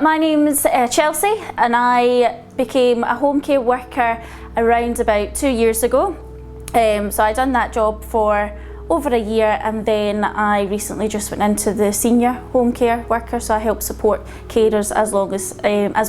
My name's Chelsea and I became a home care worker around about 2 years ago. So I done that job for over a year and then I recently just went into the senior home care worker, so I help support carers as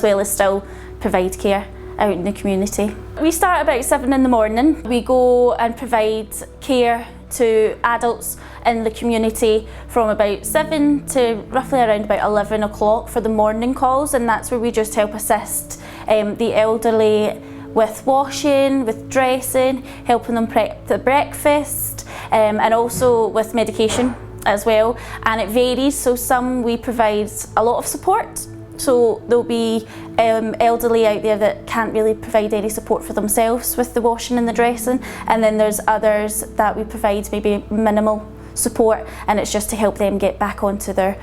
well as still provide care out in the community. We start about 7 in the morning. We go and provide care to adults in the community from about 7 to roughly around about 11 o'clock for the morning calls, and that's where we just help assist the elderly with washing, with dressing, helping them prep the breakfast, and also with medication as well. And it varies, so some we provide a lot of support. So there'll be elderly out there that can't really provide any support for themselves with the washing and the dressing, and then there's others that we provide maybe minimal support, and it's just to help them get back onto their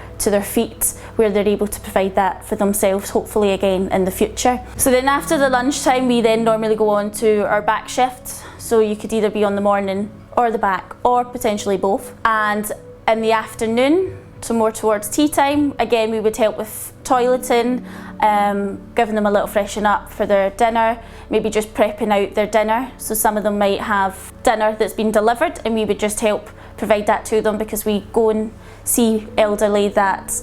feet where they're able to provide that for themselves, hopefully again in the future. So then after the lunchtime we then normally go on to our back shift, so you could either be on the morning or the back or potentially both. And in the afternoon, so more towards tea time, again we would help with toileting, giving them a little freshen up for their dinner, maybe just prepping out their dinner. So some of them might have dinner that's been delivered and we would just help provide that to them, because we go and see elderly that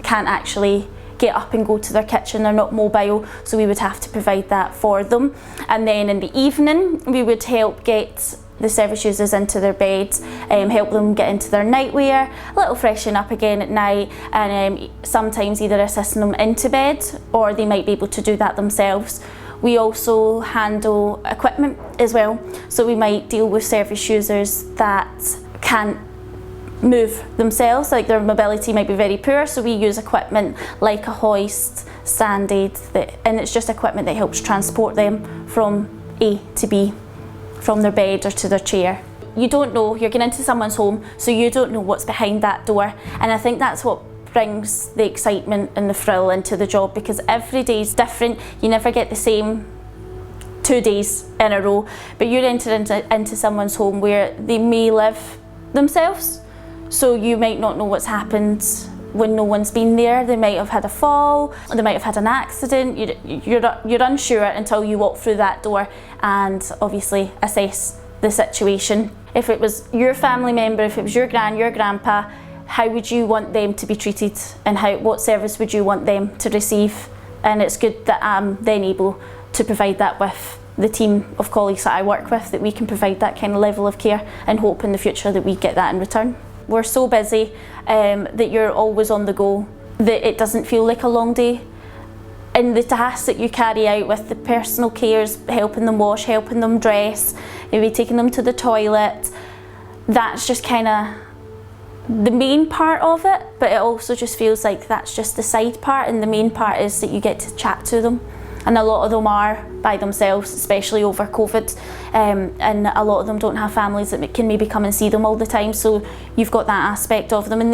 can't actually get up and go to their kitchen, they're not mobile, so we would have to provide that for them. And then in the evening we would help get the service users into their beds, help them get into their nightwear, a little freshen up again at night, and sometimes either assisting them into bed or they might be able to do that themselves. We also handle equipment as well, so we might deal with service users that can't move themselves, like their mobility might be very poor, so we use equipment like a hoist, stand aid, and it's just equipment that helps transport them from A to B, from their bed or to their chair. You don't know, you're going into someone's home, so you don't know what's behind that door, and I think that's what brings the excitement and the thrill into the job, because every day is different. You never get the same 2 days in a row, but you're entering into someone's home where they may live themselves, so you might not know what's happened when no one's been there. They might have had a fall, or they might have had an accident. You're unsure until you walk through that door and obviously assess the situation. If it was your family member, if it was your gran, your grandpa, how would you want them to be treated, and what service would you want them to receive? And it's good that I'm then able to provide that with the team of colleagues that I work with, that we can provide that kind of level of care and hope in the future that we get that in return. We're so busy that you're always on the go, that it doesn't feel like a long day. And the tasks that you carry out with the personal cares, helping them wash, helping them dress, maybe taking them to the toilet, that's just kind of the main part of it, but it also just feels like that's just the side part, and the main part is that you get to chat to them. And a lot of them are by themselves, especially over COVID, and a lot of them don't have families that can maybe come and see them all the time, so you've got that aspect of them, and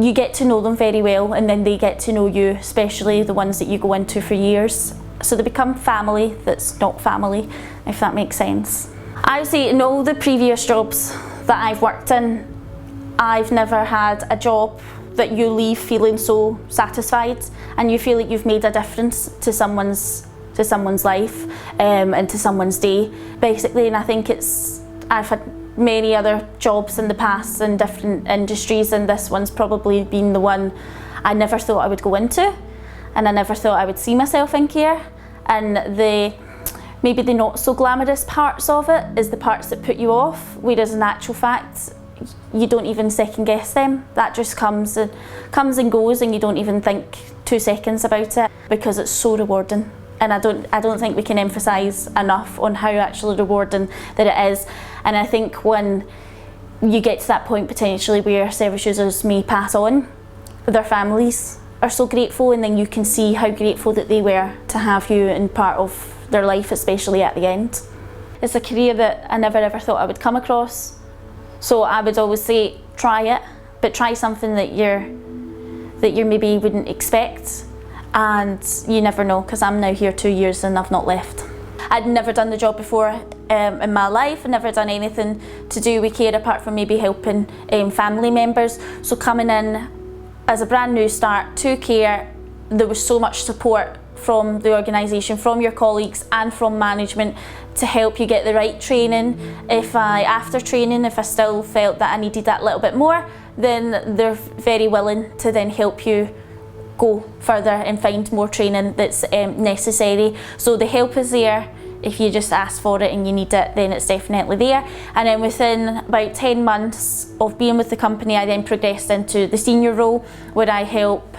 you get to know them very well, and then they get to know you, especially the ones that you go into for years. So they become family that's not family, if that makes sense. I would say in all the previous jobs that I've worked in, I've never had a job that you leave feeling so satisfied and you feel like you've made a difference to someone's life and to someone's day, basically. And I think I've had many other jobs in the past in different industries, and this one's probably been the one I never thought I would go into, and I never thought I would see myself in care. And maybe the not so glamorous parts of it is the parts that put you off, whereas in actual fact you don't even second guess them. That just comes and goes, and you don't even think 2 seconds about it, because it's so rewarding. And I don't think we can emphasise enough on how actually rewarding that it is. And I think when you get to that point potentially where service users may pass on, their families are so grateful, and then you can see how grateful that they were to have you in part of their life, especially at the end. It's a career that I never ever thought I would come across. So I would always say, try it, but try something that you maybe wouldn't expect, and you never know, because I'm now here 2 years and I've not left. I'd never done the job before in my life. I'd never done anything to do with care apart from maybe helping family members. So coming in as a brand new start to care, there was so much support from the organisation, from your colleagues and from management to help you get the right training. After training, if I still felt that I needed that little bit more, then they're very willing to then help you go further and find more training that's necessary. So the help is there. If you just ask for it and you need it, then it's definitely there. And then within about 10 months of being with the company, I then progressed into the senior role, where I help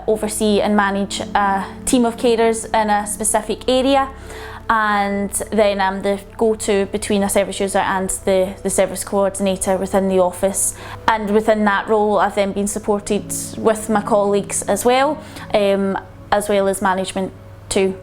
oversee and manage a team of carers in a specific area. And then I'm the go-to between a service user and the service coordinator within the office. And within that role, I've then been supported with my colleagues as well as management too.